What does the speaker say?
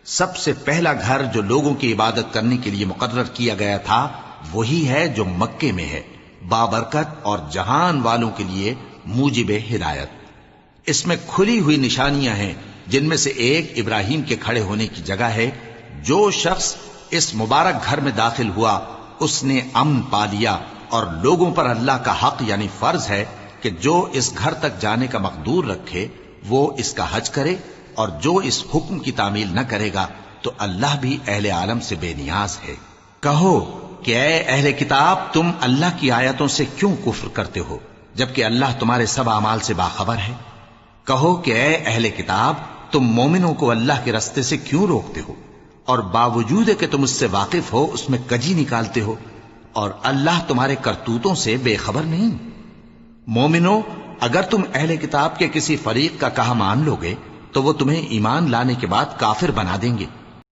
سب سے پہلا گھر جو لوگوں کی عبادت کرنے کے لیے مقرر کیا گیا تھا وہی ہے جو مکے میں ہے، بابرکت اور جہان والوں کے لیے موجب ہدایت۔ اس میں کھلی ہوئی نشانیاں ہیں، جن میں سے ایک ابراہیم کے کھڑے ہونے کی جگہ ہے۔ جو شخص اس مبارک گھر میں داخل ہوا اس نے امن پا لیا، اور لوگوں پر اللہ کا حق یعنی فرض ہے کہ جو اس گھر تک جانے کا مقدور رکھے وہ اس کا حج کرے، اور جو اس حکم کی تعمیل نہ کرے گا تو اللہ بھی اہل عالم سے بے نیاز ہے۔ کہو کہ اے اہل کتاب، تم اللہ کی آیتوں سے کیوں کفر کرتے ہو جبکہ اللہ تمہارے سب اعمال سے باخبر ہے؟ کہو کہ اے اہل کتاب، تم مومنوں کو اللہ کے رستے سے کیوں روکتے ہو، اور باوجود کہ تم اس سے واقف ہو اس میں کجی نکالتے ہو، اور اللہ تمہارے کرتوتوں سے بے خبر نہیں؟ مومنو، اگر تم اہل کتاب کے کسی فریق کا کہا مان لو گے تو وہ تمہیں ایمان لانے کے بعد کافر بنا دیں گے،